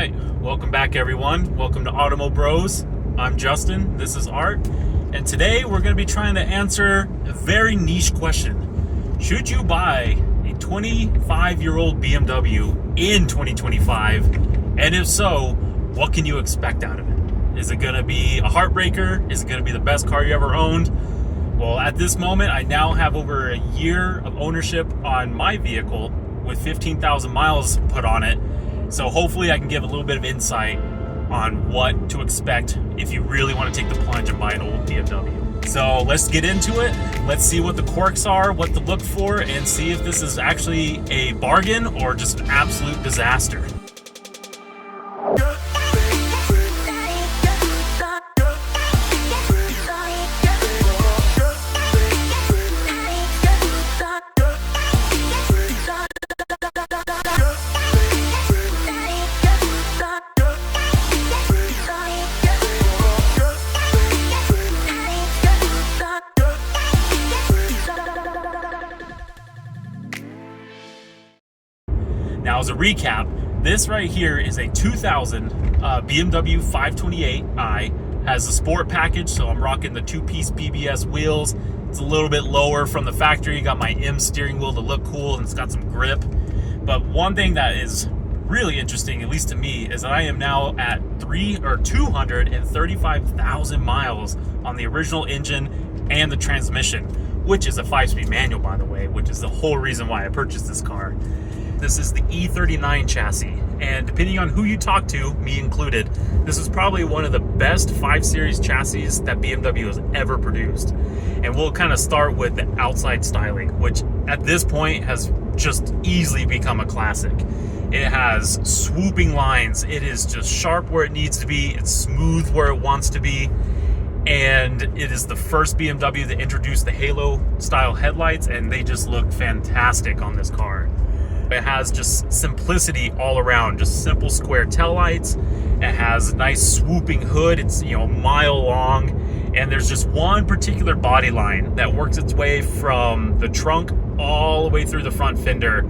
right, welcome back everyone. Welcome to Automo Bros. I'm Justin, this is Art, and today we're going to be trying to answer a very niche question. Should you buy a 25-year-old BMW in 2025? And if so, what can you expect out of it? Is it going to be a heartbreaker? Is it going to be the best car you ever owned? Well, at this moment, I now have over a year of ownership on my vehicle with 15,000 miles put on it. So hopefully I can give a little bit of insight on what to expect if you really want to take the plunge and buy an old BMW. So let's get into it. Let's see what the quirks are, what to look for, and see if this is actually a bargain or just an absolute disaster. Now, as a recap, this right here is a 2000 BMW 528i. Has a sport package, so I'm rocking the two-piece BBS wheels. It's a little bit lower from the factory. Got my M steering wheel to look cool, and it's got some grip. But one thing that is really interesting, at least to me, is that I am now at 235,000 miles on the original engine and the transmission, which is a 5-speed manual, by the way, which is the whole reason why I purchased this car. This is the E39 chassis, and depending on who you talk to, me included, this is probably one of the best 5 Series chassis that BMW has ever produced. And we'll kind of start with the outside styling, which at this point has just easily become a classic. It has swooping lines, it is just sharp where it needs to be, it's smooth where it wants to be, and it is the first BMW that introduced the Halo style headlights, and they just look fantastic on this car. It has just simplicity all around, just simple square taillights. It has a nice swooping hood. It's, a mile long, and there's just one particular body line that works its way from the trunk all the way through the front fender,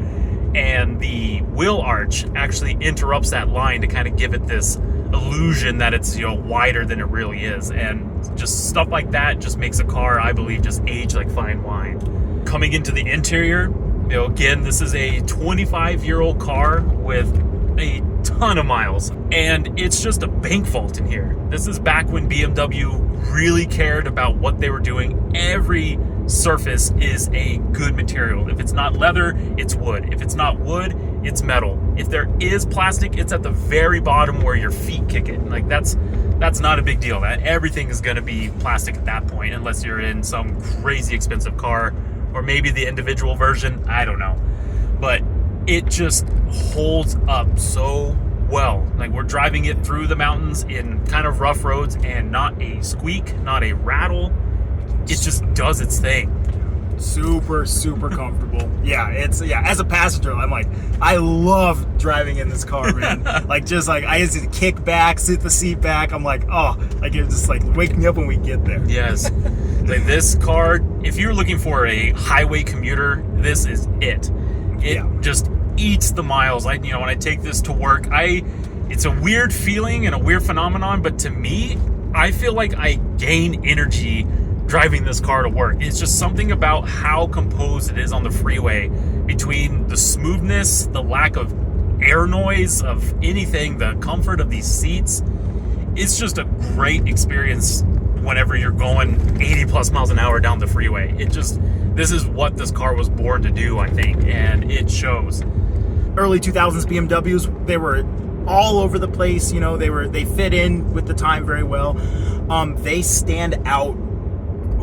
and the wheel arch actually interrupts that line to kind of give it this illusion that it's wider than it really is. And just stuff like that just makes a car, I believe, just age like fine wine. Coming into the interior, again, this is a 25-year-old car with a ton of miles, and it's just a bank vault in here. This is back when BMW really cared about what they were doing. Every surface is a good material. If it's not leather, it's wood. If it's not wood, it's metal. If there is plastic, it's at the very bottom where your feet kick it. Like that's not a big deal. That everything is going to be plastic at that point, unless you're in some crazy expensive car, or maybe the individual version, I don't know. But it just holds up so well. Like, we're driving it through the mountains in kind of rough roads, and not a squeak, not a rattle. It just does its thing. Super comfortable. As a passenger, I'm like, I love driving in this car, man. I just kick back, sit the seat back. I'm like, it just wake me up when we get there. Yes. Like, this car, if you're looking for a highway commuter, this is it. It just eats the miles. When I take this to work, it's a weird feeling and a weird phenomenon, but to me, I feel like I gain energy driving this car to work. It's just something about how composed it is on the freeway, between the smoothness, the lack of air noise of anything, the comfort of these seats. It's just a great experience whenever you're going 80 plus miles an hour down the freeway. This is what this car was born to do, I think, and it shows. Early 2000s BMWs, they were all over the place. They fit in with the time very well. They stand out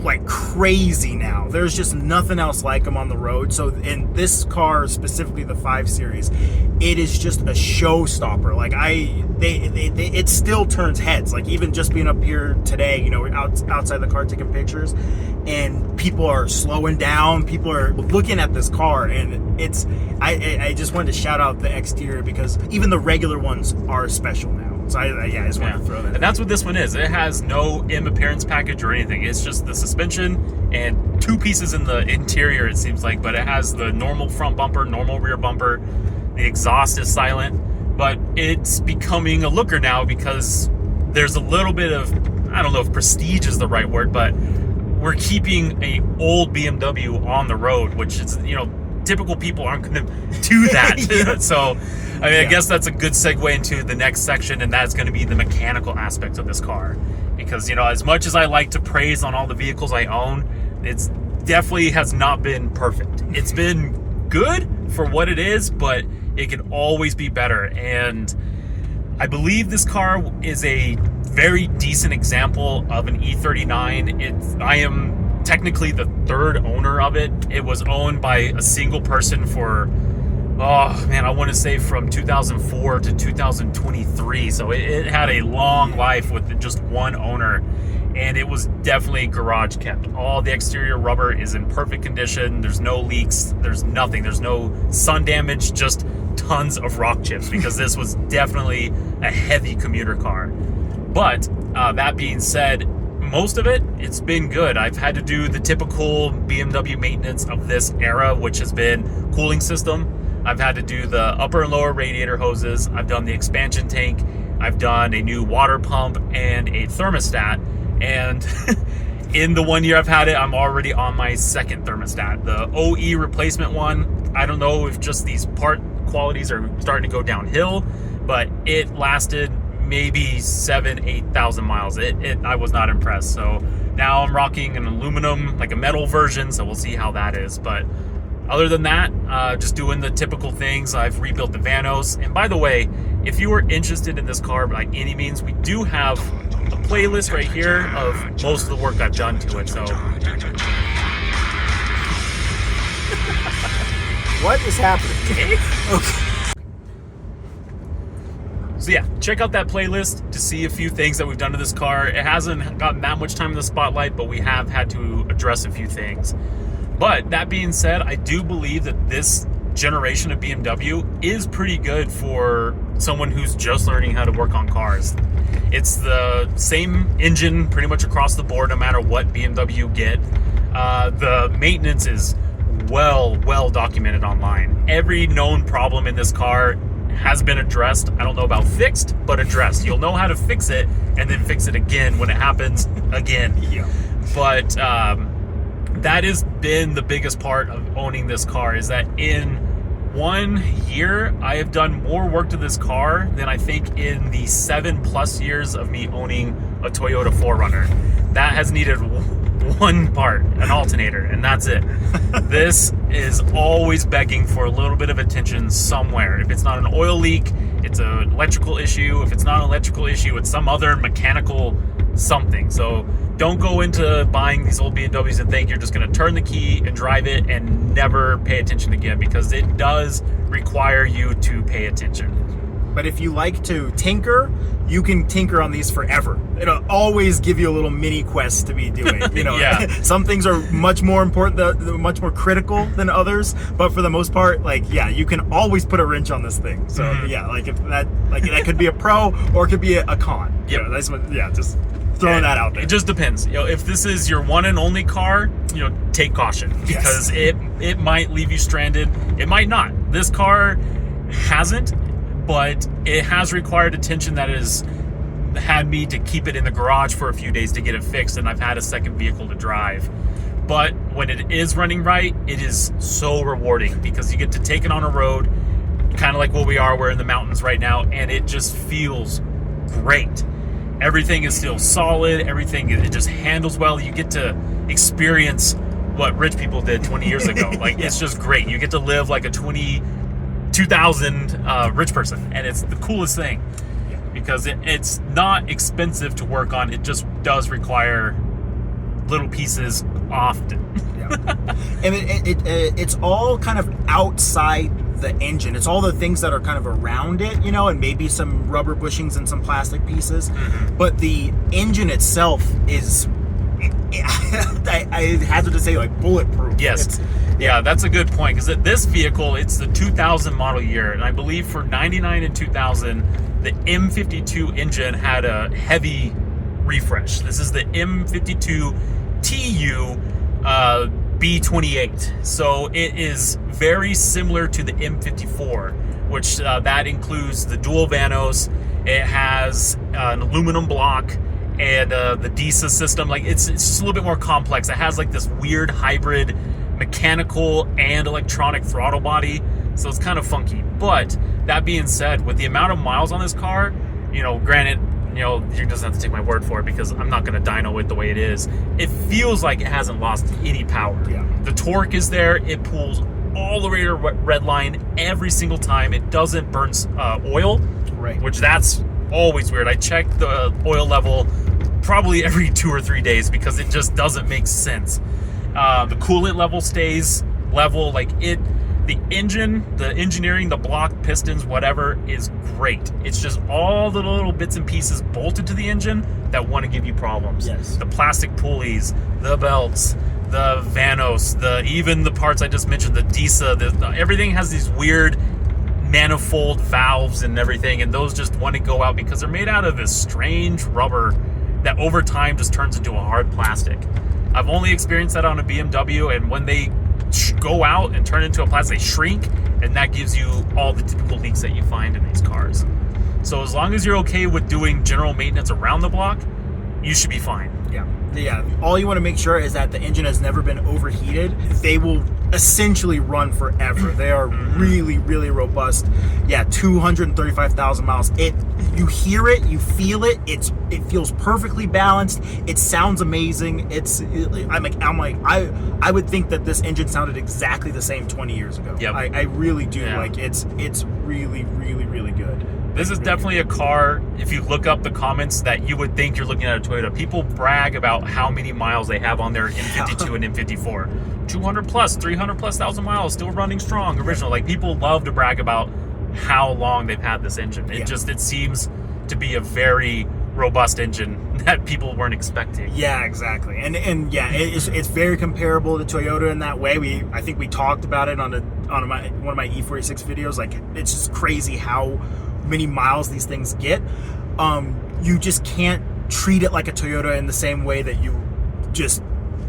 like crazy now. There's just nothing else like them on the road. So in this car, specifically the 5 Series, it is just a showstopper. It still turns heads. Like, even just being up here today, outside the car taking pictures, and people are slowing down, people are looking at this car, and I just wanted to shout out the exterior, because even the regular ones are special now. So I just wanted to throw that in. And that's what this one is. It has no M appearance package or anything. It's just the suspension and 2 pieces in the interior, it seems like, but it has the normal front bumper, normal rear bumper. The exhaust is silent. but it's becoming a looker now because there's a little bit of, I don't know if prestige is the right word, but we're keeping a old BMW on the road, which is, you know, typical people aren't going to do that. Yeah. So, I mean, I guess that's a good segue into the next section, and that's going to be the mechanical aspects of this car. Because, you know, as much as I like to praise on all the vehicles I own, it's definitely has not been perfect. It's been good for what it is, but it can always be better. And I believe this car is a very decent example of an E39. I am technically the third owner of it. It was owned by a single person for, oh man, I want to say from 2004 to 2023. So it had a long life with just one owner, and it was definitely garage kept. All the exterior rubber is in perfect condition. There's no leaks. There's nothing. There's no sun damage, just tons of rock chips, because this was definitely a heavy commuter car. But that being said, most of it's been good. I've had to do the typical BMW maintenance of this era, which has been cooling system. I've had to do the upper and lower radiator hoses. I've done the expansion tank. I've done a new water pump and a thermostat. And in the 1 year I've had it, I'm already on my second thermostat. The OE replacement one, I don't know if just these part qualities are starting to go downhill, but it lasted maybe 8,000 miles. I was not impressed. So now I'm rocking an aluminum, like a metal version, so we'll see how that is. But other than that, just doing the typical things. I've rebuilt the vanos. And by the way, if you are interested in this car by any means, we do have a playlist right here of most of the work I've done to it. So What is happening? Okay. So yeah, check out that playlist to see a few things that we've done to this car. It hasn't gotten that much time in the spotlight, but we have had to address a few things. But that being said, I do believe that this generation of BMW is pretty good for someone who's just learning how to work on cars. It's the same engine pretty much across the board, no matter what BMW you get. The maintenance is well documented online. Every known problem in this car has been addressed. I don't know about fixed, but addressed. You'll know how to fix it and then fix it again when it happens again. Yeah. But that has been the biggest part of owning this car, is that in 1 year I have done more work to this car than I think in the 7+ years of me owning a Toyota 4Runner. That has needed one part, an alternator, and that's it. This is always begging for a little bit of attention somewhere. If it's not an oil leak, it's an electrical issue. If it's not an electrical issue, it's some other mechanical something. So don't go into buying these old BMWs and think you're just going to turn the key and drive it and never pay attention again, because it does require you to pay attention. But if you like to tinker, you can tinker on these forever. It'll always give you a little mini quest to be doing. You know, Yeah. Some things are much more important, much more critical than others. But for the most part, like, yeah, you can always put a wrench on this thing. So yeah, like if that could be a pro or it could be a con. Yep. You know, that's what. Yeah, just throwing that out there. It just depends. You know, if this is your one and only car, you know, take caution, because it might leave you stranded. It might not. This car hasn't, but it has required attention that has had me to keep it in the garage for a few days to get it fixed, and I've had a second vehicle to drive. But when it is running right, it is so rewarding, because you get to take it on a road, kind of like what we're in the mountains right now, and it just feels great. Everything is still solid. Everything, it just handles well. You get to experience what rich people did 20 years ago. Like, it's just great. You get to live like a 2000 rich person, and it's the coolest thing, because it's not expensive to work on. It just does require little pieces often. And it's all kind of outside the engine. It's all the things that are kind of around it, you know, and maybe some rubber bushings and some plastic pieces. But the engine itself is, I hazard to say, like, bulletproof. Yes. Yeah, that's a good point, because this vehicle, it's the 2000 model year, and I believe for 99 and 2000, the M52 engine had a heavy refresh. This is the M52 TU B28. So it is very similar to the M54, which that includes the dual vanos. It has an aluminum block and the DISA system. Like it's just a little bit more complex. It has like this weird hybrid mechanical and electronic throttle body, so it's kind of funky. But that being said, with the amount of miles on this car, you know, granted, you know, you just have to take my word for it because I'm not going to dyno it the way it is. It feels like it hasn't lost any power. Yeah. The torque is there. It pulls all the way to red line every single time. It doesn't burn oil, Right. which that's always weird. I check the oil level probably every 2 or 3 days because it just doesn't make sense. The coolant level stays level. Like it, the engine, the engineering, the block, pistons, whatever is great. It's just all the little bits and pieces bolted to the engine that want to give you problems. Yes. The plastic pulleys, the belts, the vanos, even the parts I just mentioned, the DISA, everything has these weird manifold valves and everything, and those just want to go out because they're made out of this strange rubber that over time just turns into a hard plastic. I've only experienced that on a BMW, and when they go out and turn into a plastic, they shrink, and that gives you all the typical leaks that you find in these cars. So as long as you're okay with doing general maintenance around the block, you should be fine. Yeah. All you want to make sure is that the engine has never been overheated. They will essentially run forever. They are really, really robust. Yeah, 235,000 miles. You hear it, you feel it. It feels perfectly balanced. It sounds amazing. I would think that this engine sounded exactly the same 20 years ago. Yep. I really do. Yeah. Like it's really, really, really good. This is definitely a car, if you look up the comments, that you would think you're looking at a Toyota. People brag about how many miles they have on their M52 and M54. 200 plus, 300 plus thousand miles, still running strong, original. Like, people love to brag about how long they've had this engine. It seems to be a very robust engine that people weren't expecting. Yeah, exactly. And yeah, it's very comparable to Toyota in that way. I think we talked about it on one of my E46 videos. Like, it's just crazy how many miles these things get. You just can't treat it like a Toyota in the same way that you just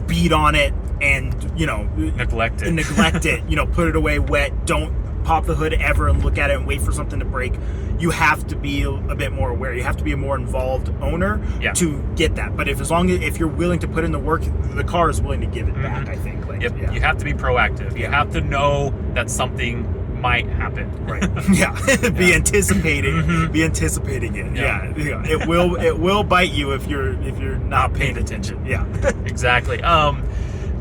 beat on it and, you know, neglect it, you know, put it away wet, don't pop the hood ever and look at it and wait for something to break. You have to be a bit more aware. You have to be a more involved owner to get that. But if you're willing to put in the work, the car is willing to give it back, I think. Like, You have to be proactive. You have to know that something might happen. Right. Be anticipating. Be anticipating it. Yeah. It will bite you if you're not paying attention. Yeah. Exactly.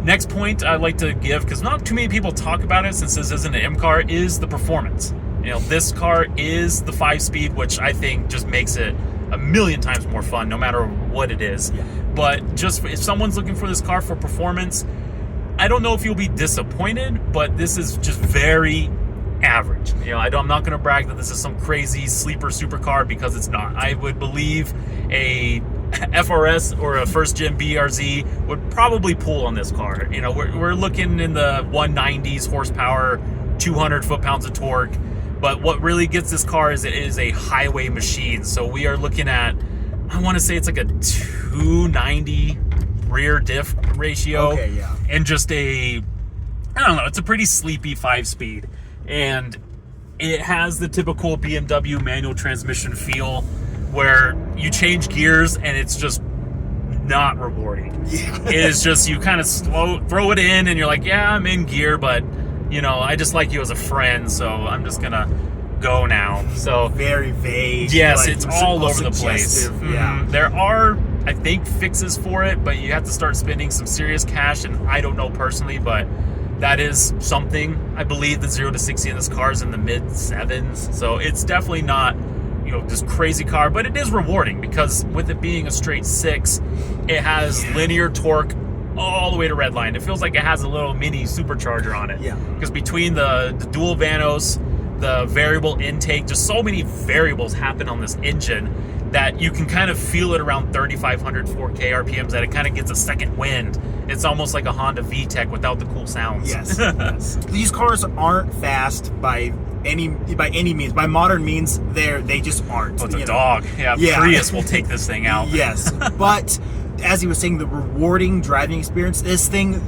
Next point I'd like to give, because not too many people talk about it since this isn't an M car, is the performance. You know, this car is the 5-speed, which I think just makes it a million times more fun, no matter what it is. Yeah. But just if someone's looking for this car for performance, I don't know if you'll be disappointed, but this is just very average. You know, I'm not going to brag that this is some crazy sleeper supercar, because it's not. I would believe a FRS or a first gen BRZ would probably pull on this car. You know, we're looking in the 190s horsepower, 200 foot-pounds of torque. But what really gets this car is it is a highway machine. So we are looking at, I want to say it's like a 290 rear diff ratio. Okay, yeah. And just I don't know, it's a pretty sleepy 5-speed. And it has the typical BMW manual transmission feel, where you change gears and it's just not rewarding. Yeah. It is just, you kind of throw it in and you're like, yeah, I'm in gear, but you know, I just like you as a friend, so I'm just gonna go now. So very vague. Yes, like, it's all over the place. Yeah. There are, I think, fixes for it, but you have to start spending some serious cash, and I don't know personally, but that is something. I believe the 0 to 60 in this car is in the mid 7s, so it's definitely not, you know, this crazy car, but it is rewarding, because with it being a straight 6, it has linear torque all the way to redline. It feels like it has a little mini supercharger on it. Yeah. Because between the dual vanos, the variable intake, just so many variables happen on this engine that you can kind of feel it around 3,500 4K RPMs, that it kind of gets a second wind. It's almost like a Honda VTEC without the cool sounds. Yes. Yes. These cars aren't fast by any means. By modern means, they just aren't. Oh, it's a dog. Yeah, Prius will take this thing out. Yes. But as he was saying, the rewarding driving experience.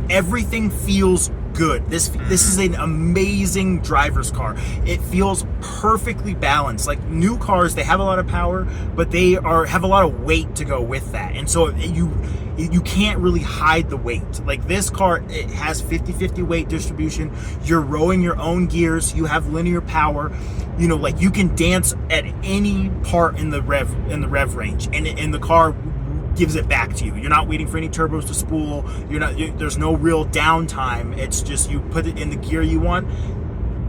Everything feels good. This is an amazing driver's car. It feels perfectly balanced. Like new cars, they have a lot of power, but they have a lot of weight to go with that, and so you can't really hide the weight. Like this car, it has 50-50 weight distribution. You're rowing your own gears. You have linear power. You know, like you can dance at any part in the rev range, and the car gives it back to you. You're not waiting for any turbos to spool. There's no real downtime. It's just you put it in the gear you want,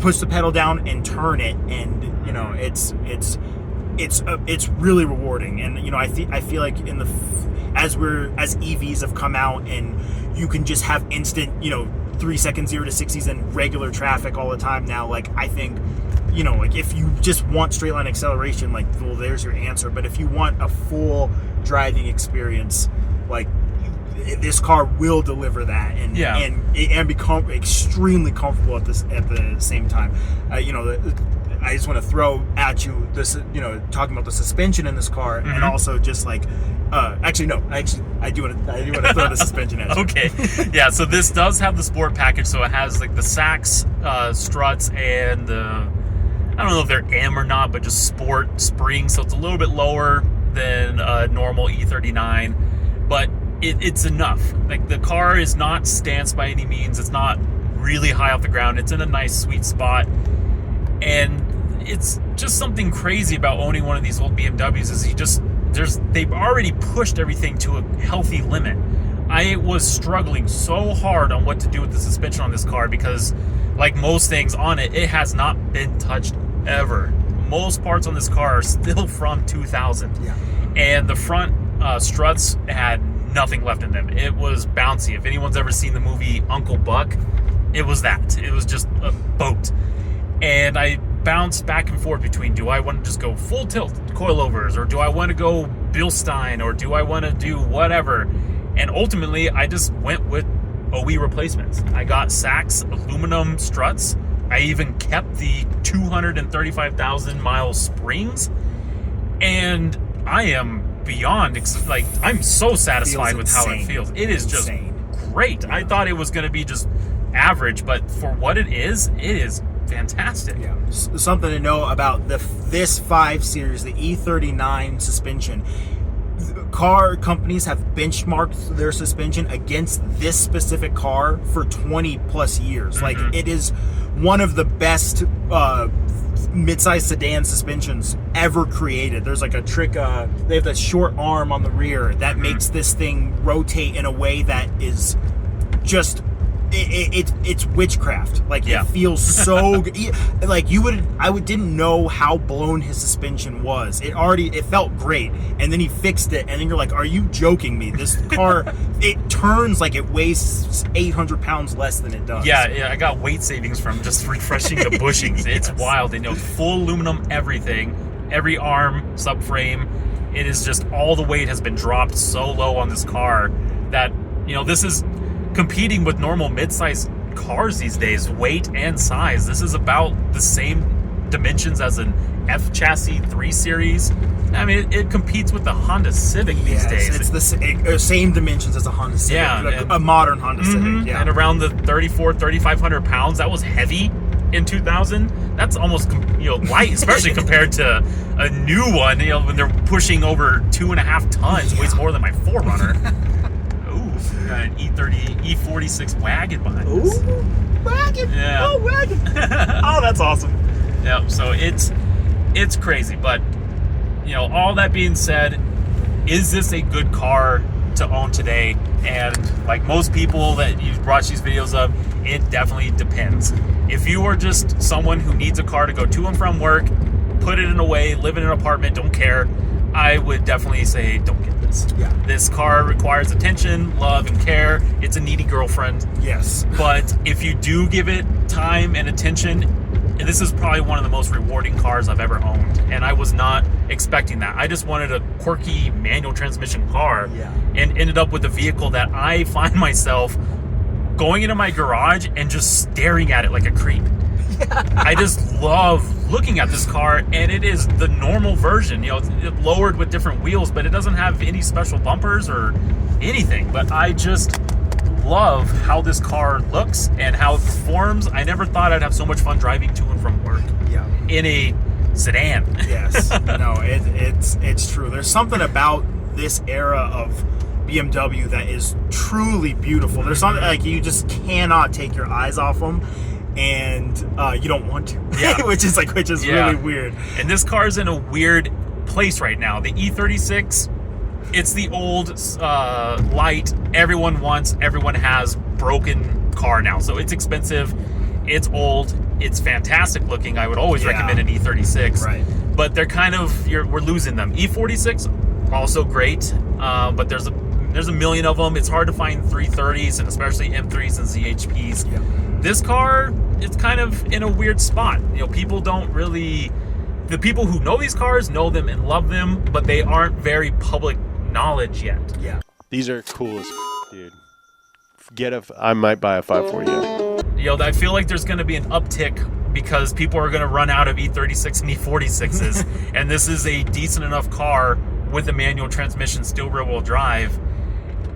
push the pedal down, and turn it, and you know it's really rewarding. And you know, I feel like as EVs have come out, and you can just have instant, you know, 3 second 0 to 60s in regular traffic all the time now. Like I think, you know, like if you just want straight line acceleration, like, well, there's your answer. But if you want a full driving experience, like this car will deliver that, and become extremely comfortable at the same time. You know, I just want to throw at you this, you know, talking about the suspension in this car, and also just like, I do want to throw the suspension at you. Okay, yeah. So this does have the sport package. So it has like the Sachs struts and the, I don't know if they're M or not, but just sport springs. So it's a little bit lower than a normal E39, but it's enough. Like the car is not stance by any means. It's not really high off the ground. It's in a nice sweet spot, and it's just something crazy about owning one of these old BMWs is they've already pushed everything to a healthy limit. I was struggling so hard on what to do with the suspension on this car because, like most things on it, it has not been touched ever. Most parts on this car are still from 2000. Yeah. And the front struts had nothing left in them. It was bouncy. If anyone's ever seen the movie Uncle Buck, it was that. It was just a boat. And I bounced back and forth between, do I want to just go full tilt coilovers, or do I want to go Bilstein, or do I want to do whatever? And ultimately, I just went with OE replacements. I got Sachs aluminum struts. I even kept the 235,000 mile springs, and I am beyond I'm so satisfied with how it feels. It is just great. Yeah. I thought it was going to be just average, but for what it is fantastic. Yeah. Something to know about this 5 Series, the E39 suspension. Car companies have benchmarked their suspension against this specific car for 20 plus years. Like it is one of the best mid-size sedan suspensions ever created. There's like a trick, they have that short arm on the rear that makes this thing rotate in a way that is just it's witchcraft. Like it feels so good. Like I didn't know how blown his suspension was. It felt great, and then he fixed it, and then you're like, are you joking me? This car, it turns like it weighs 800 pounds less than it does. Yeah, I got weight savings from just refreshing the bushings. It's wild. And full aluminum everything, every arm, subframe. It is just, all the weight has been dropped so low on this car that, this is competing with normal mid-size cars these days, weight and size. This is about the same dimensions as an F chassis 3 Series. I mean, it competes with the Honda Civic these days. It's the same dimensions as a Honda Civic, a modern Honda Civic. Yeah. And around the 3,500 pounds, that was heavy in 2000. That's almost light, especially compared to a new one. When they're pushing over 2.5 tons, weighs more than my 4Runner. Got an E46 wagon behind us. Ooh, wagon! Yeah. Oh, wagon! Oh, that's awesome. Yeah, so it's crazy, but all that being said, is this a good car to own today? And like most people that you've watched these videos of, it definitely depends. If you are just someone who needs a car to go to and from work, put it in a way, live in an apartment, don't care, I would definitely say don't get this. Yeah. This car requires attention, love, and care. It's a needy girlfriend. Yes. But if you do give it time and attention, this is probably one of the most rewarding cars I've ever owned. And I was not expecting that. I just wanted a quirky manual transmission car, and ended up with a vehicle that I find myself going into my garage and just staring at it like a creep. I just love looking at this car, and it is the normal version. You know, it's lowered with different wheels, but it doesn't have any special bumpers or anything. But I just love how this car looks and how it performs. I never thought I'd have so much fun driving to and from work. Yeah. In a sedan. Yes. No, it's true. There's something about this era of BMW that is truly beautiful. There's something like you just cannot take your eyes off them, and you don't want to. Yeah. which is really weird. And this car's in a weird place right now. The E36, it's the old light everyone wants, everyone has broken car now. So it's expensive, it's old, it's fantastic looking. I would always recommend an E36. Right. But they're kind of, we're losing them. E46, also great, but there's a million of them. It's hard to find 330s and especially M3s and ZHPs. Yeah. This car is kind of in a weird spot. You know, people don't really, the people who know these cars know them and love them, but they aren't very public knowledge yet. Yeah. These are cool as dude. I might buy a 540. You know, I feel like there's going to be an uptick because people are going to run out of E36 and E46s, and this is a decent enough car with a manual transmission, still rear-wheel drive.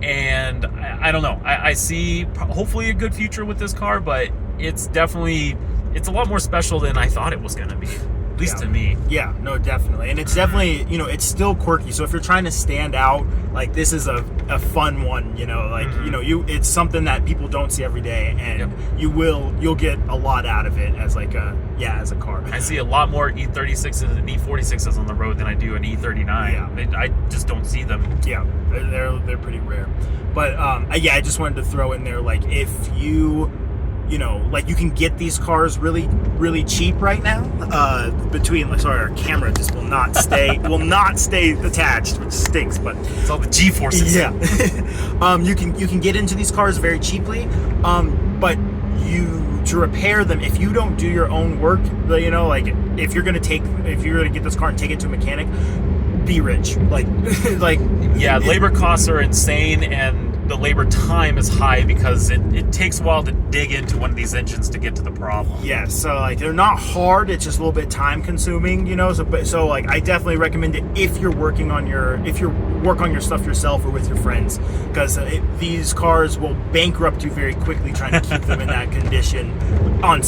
And I don't know. I see hopefully a good future with this car, but it's a lot more special than I thought it was going to be. At least to me. Yeah, no, definitely. And it's definitely, you know, it's still quirky. So if you're trying to stand out, like this is a fun one, you know, like, you know, it's something that people don't see every day, and you'll get a lot out of it as like as a car. I see a lot more E36s and E46s on the road than I do an E39. Yeah. I just don't see them. Yeah, they're pretty rare. But I just wanted to throw in there, like, if you know, like, you can get these cars really, really cheap right now. Sorry, our camera just will not stay attached, which stinks. But it's all the G-forces. Yeah. You can get into these cars very cheaply. But to repair them, if you don't do your own work, you know, like if you're gonna get this car and take it to a mechanic, be rich. Like labor costs are insane, and the labor time is high because it takes a while to dig into one of these engines to get to the problem. Yeah, so like they're not hard, it's just a little bit time consuming, you know. So like I definitely recommend it if you work on your stuff yourself or with your friends, because these cars will bankrupt you very quickly trying to keep them in that condition on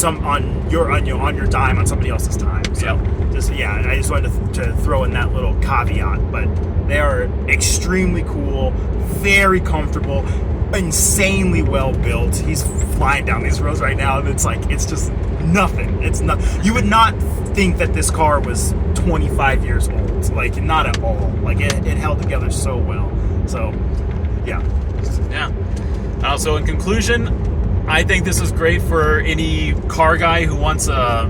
your time, on somebody else's time. So I just wanted to throw in that little caveat, but they are extremely cool, very comfortable, insanely well built. He's flying down these roads right now, and it's just nothing. It's not. You would not think that this car was 25 years old. Like, not at all. Like it held together so well. So, yeah. So in conclusion, I think this is great for any car guy who wants a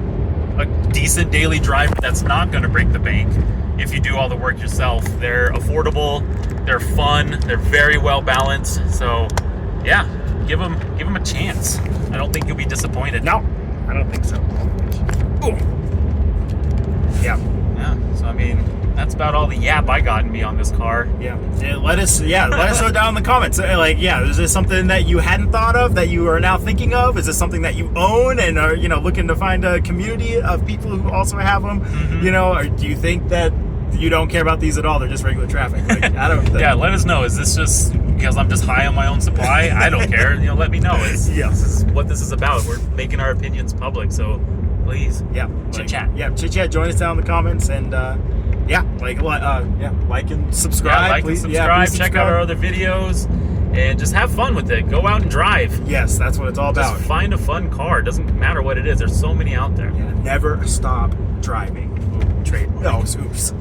decent daily driver that's not going to break the bank. If you do all the work yourself, they're affordable, they're fun, they're very well balanced. So, yeah, give them a chance. I don't think you'll be disappointed. No, I don't think so. Ooh. Yeah. So I mean, that's about all the yap I got in me on this car. Yeah. Let us know down in the comments. Is this something that you hadn't thought of that you are now thinking of? Is this something that you own and are, you know, looking to find a community of people who also have them? You know, or do you think that you don't care about these at all? They're just regular traffic. Like, I don't. Yeah, let us know. Is this just because I'm just high on my own supply? I don't care. You know, let me know. This is what this is about. We're making our opinions public, so please, chit chat. Chit chat. Join us down in the comments, and like and subscribe. Please subscribe. Check out our other videos, and just have fun with it. Go out and drive. Yes, that's what it's all about. Just find a fun car. It doesn't matter what it is. There's so many out there. Yeah, never stop driving. Trade. No, oops.